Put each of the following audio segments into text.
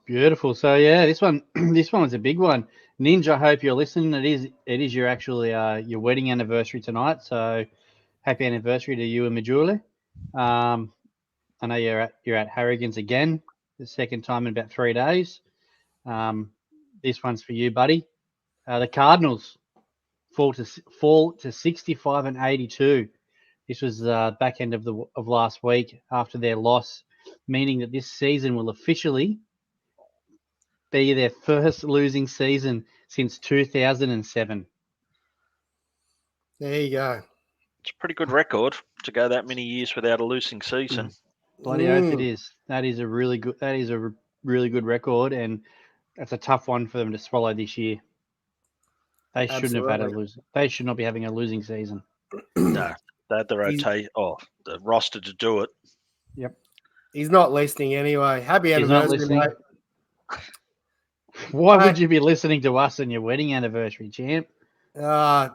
Beautiful. So yeah, this one this one was a big one. Ninja, I hope you're listening. It is your actually your wedding anniversary tonight. So happy anniversary to you and Majuli. Um, I know you're at Harrigan's again, the second time in about 3 days. Um, this one's for you, buddy. The Cardinals fall to 65 and 82. This was back end of last week after their loss, meaning that this season will officially be their first losing season since 2007. There you go. It's a pretty good record to go that many years without a losing season. Bloody oath it Mm, is. That is a really good record, and that's a tough one for them to swallow this year. They shouldn't have had a absolutely. lose. They should not be having a losing season. No, they had the He's, the roster to do it. Yep. he's not listening anyway. Happy He's not anniversary, listening. mate. Why Mate, would you be listening to us on your wedding anniversary, champ? I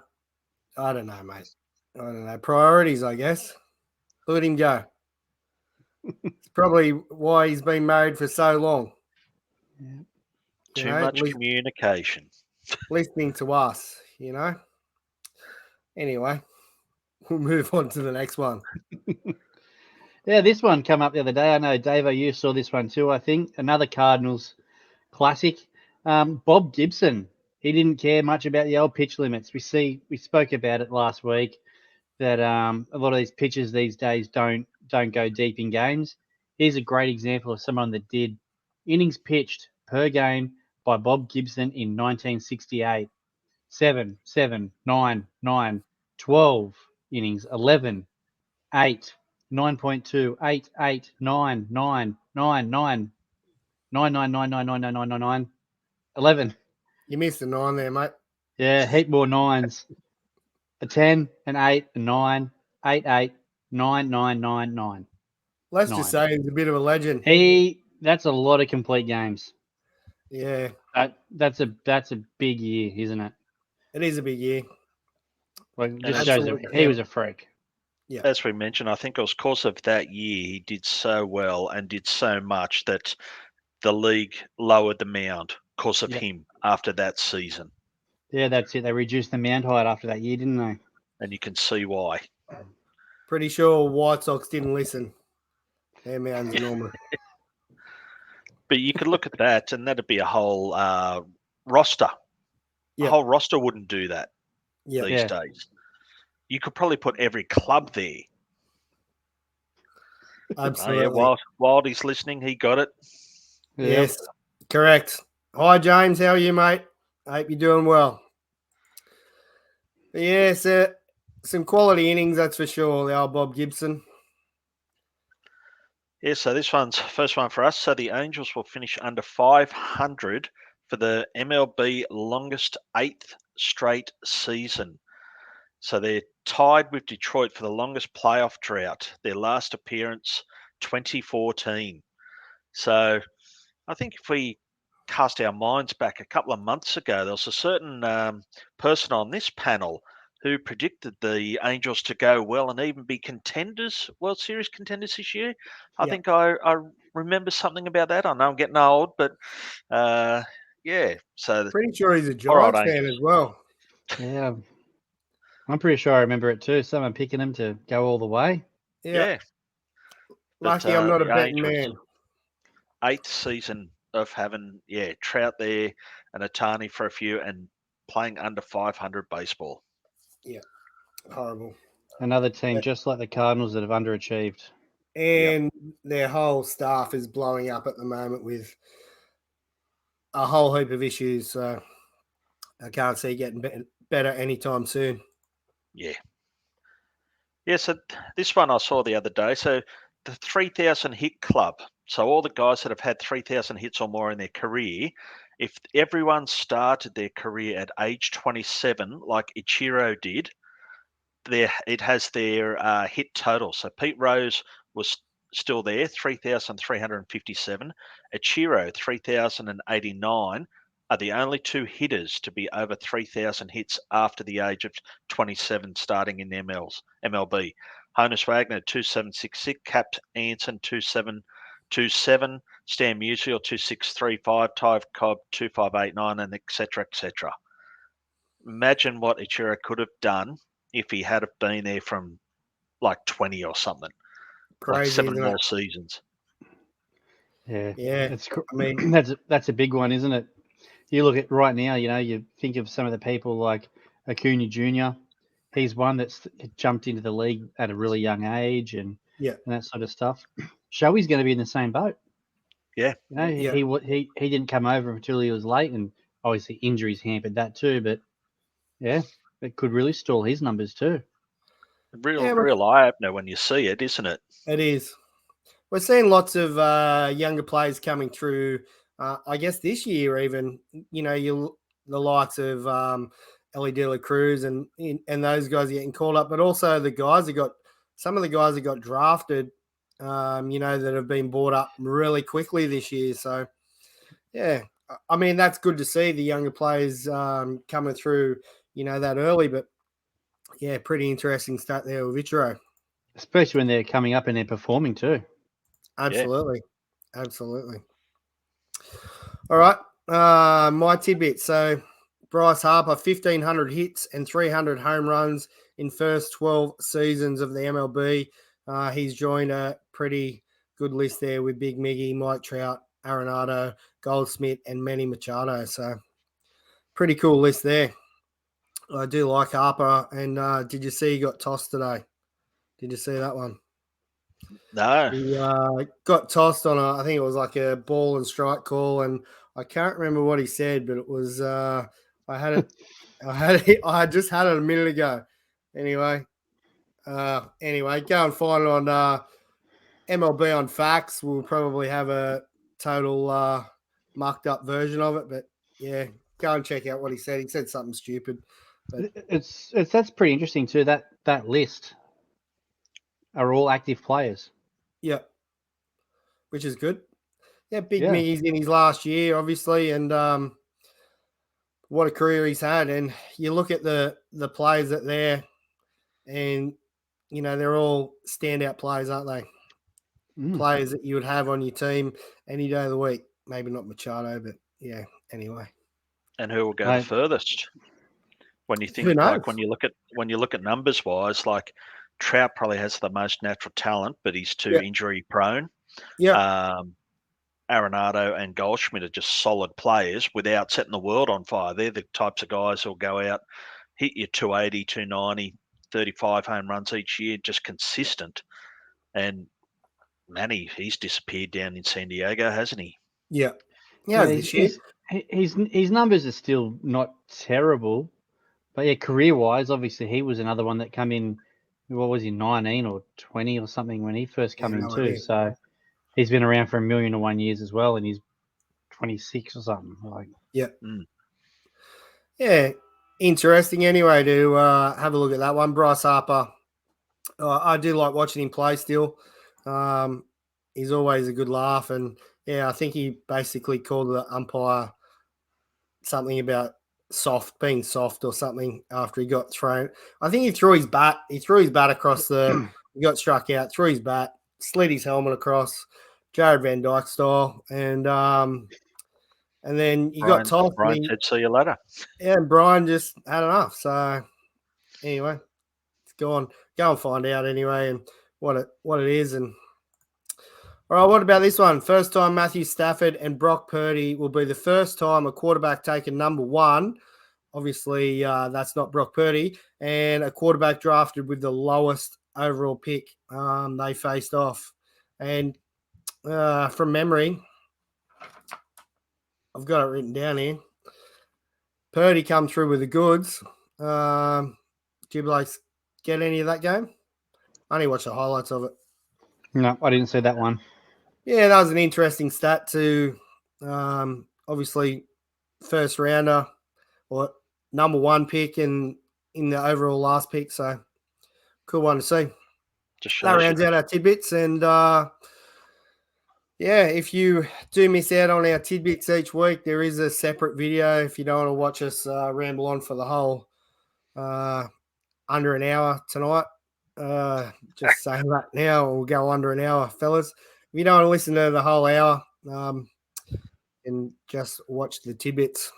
don't know, mate. I don't know. Priorities, I guess. Let him go. It's probably why he's been married for so long. Yeah. You Too know, much communication. listening to us, you know. Anyway, we'll move on to the next one. Yeah, this one come up the other day. I know, Davo, you saw this one too, I think. Another Cardinals classic. Bob Gibson. He didn't care much about the old pitch limits. We spoke about it last week that a lot of these pitchers these days don't go deep in games. Here's a great example of someone that did. Innings pitched per game by Bob Gibson in 1968. 7, 7, 9, 9, 12 innings, 11, 8, 9.2, 8, 8, 9, 9, 9, 9, 9, 9, 9, 9, 9, 9, 9, 9, 9, 11. You missed a 9 there, mate. Yeah, heap more nines. A 10, an 8, a 9, 8, 8, 9, 9, 9, 9, Let's just 9. say he's a bit of a legend. That's a lot of complete games. Yeah, That's a big year, isn't it? it is a big year. Like, And just shows that Absolutely. he was a freak. Yeah. as we mentioned, I think it was course of that year he did so well and did so much that the league lowered the mound because of Yep. him after that season. Yeah, that's it. They reduced the mound height after that year, didn't they? And you can see why. Pretty sure White Sox didn't listen. Their mounds normally. But you could look at that, and that'd be a whole roster. A Yep. whole roster wouldn't do that Yep. these Yeah. days. You could probably put every club there. Oh, yeah, Absolutely. while he's listening, he got it. Yep. Yes, correct. Hi, James. How are you, mate? I hope you're doing well. But yeah, so some quality innings, that's for sure. The old Bob Gibson. Yeah, so this one's first one for us. So the Angels will finish under 500 for the MLB longest 8th straight season. So they're tied with Detroit for the longest playoff drought. Their last appearance, 2014. So I think if we cast our minds back a couple of months ago, there was a certain person on this panel who predicted the Angels to go well and even be contenders, World Series contenders this year. I Yeah. think I remember something about that. I know I'm getting old, but yeah. So Pretty sure he's a all right, Giants fan Angels. as well. Yeah. I'm pretty sure I remember it too. Someone picking him to go all the way. Yeah. Yeah. But, Lucky I'm not a the betting Angels, man. 8th season of having Trout there and Otani for a few and playing under 500 baseball. Horrible. Another team Yeah. just like the Cardinals that have underachieved. And their whole staff is blowing up at the moment with a whole heap of issues. So I can't see it getting better anytime soon. Yeah. Yeah, so this one I saw the other day. So the 3,000 hit club. So all the guys that have had 3,000 hits or more in their career, if everyone started their career at age 27, like Ichiro did, it has their hit total. So Pete Rose was still there, 3,357. Ichiro, 3,089 are the only two hitters to be over 3,000 hits after the age of 27 starting in MLB. Honus Wagner, 2,766. Cap Anson, 2.7, Stan Musial 2.635, Ty Cobb 2.589, and etc. etc. Imagine what Ichiro could have done if he had have been there from like 20 or something, like Crazy, 7 isn't more it? seasons. Yeah, Yeah. it's I mean, that's a big one, isn't it? You look at right now, you think of some of the people like Acuna Jr. He's one that's jumped into the league at a really young age and yeah, that sort of stuff. Shoei's going to be in the same boat. Yeah. Yeah. He didn't come over until he was late, and obviously injuries hampered that too. But yeah, it could really stall his numbers too. Real, Yeah, real eye opener when you see it, isn't it? it is. We're seeing lots of younger players coming through. I guess this year, even the likes of Ellie De La Cruz and those guys are getting called up, but also the guys that got some of the guys that got drafted, that have been brought up really quickly this year. So, yeah, I mean that's good to see the younger players coming through, that early. But yeah, pretty interesting stat there with Ichiro. Especially when they're coming up and they're performing too. Absolutely. Absolutely. All right. My tidbit. So Bryce Harper, 1,500 hits and 300 home runs in first 12 seasons of the MLB. He's joined a pretty good list there with Big Miggy, Mike Trout, Arenado, Goldsmith, and Manny Machado. So pretty cool list there. I do like Harper. And did you see he got tossed today? Did you see that one? No. He got tossed on I think it was like a ball and strike call, and I can't remember what he said, but it was I just had it a minute ago. Anyway, go and find it on MLB on Facts. We'll probably have a total mucked up version of it, but yeah, go and check out what he said. He said something stupid. But That's pretty interesting too. That list are all active players. yeah, which is good. Yeah, Big Yeah. Miggy's in his last year, obviously, and what a career he's had. And you look at the players that there, and they're all standout players, aren't they? Players that you would have on your team any day of the week. Maybe not Machado, but yeah. Anyway, And who will go the furthest? When you think, Who knows? like when you look at numbers wise, like Trout probably has the most natural talent, but he's too injury prone. Yeah. Arenado and Goldschmidt are just solid players without setting the world on fire. They're the types of guys who'll go out, hit you 280, 290, 35 home runs each year, just consistent. And Manny, he's disappeared down in San Diego, hasn't he? Yeah. Yeah, his numbers are still not terrible, but yeah, career wise, obviously he was another one that come in. What was he, 19 or 20 or something when he first come in too? So he's been around for 1,000,001 years as well, and he's 26 or something. Like, yeah, interesting. Anyway, to have a look at that one, Bryce Harper. I do like watching him play still. He's always a good laugh, and yeah, I think he basically called the umpire something about being soft or something after he got thrown. I think he threw his bat. He threw his bat across the. He got struck out. Threw his bat, slid his helmet across, Jared Van Dyke style, and then he got tossed. Brian said, "See you later." Yeah, and Brian just had enough. So anyway, go and find out anyway, and what it is. And all right, what about this one? First time Matthew Stafford and Brock Purdy will be the first time a quarterback taken number one. Obviously, that's not Brock Purdy, and a quarterback drafted with the lowest overall pick. They faced off, and from memory, I've got it written down here. Purdy come through with the goods. Do you Blakes get any of that game? I only watched the highlights of it. No, I didn't see that one. Yeah, that was an interesting stat to obviously first rounder or number one pick in the overall last pick. So cool one to see. That rounds out our tidbits. And if you do miss out on our tidbits each week, there is a separate video if you don't want to watch us ramble on for the whole under an hour tonight. Just saying that now, we'll go under an hour, fellas. you don't want to listen to the whole hour, and just watch the tidbits.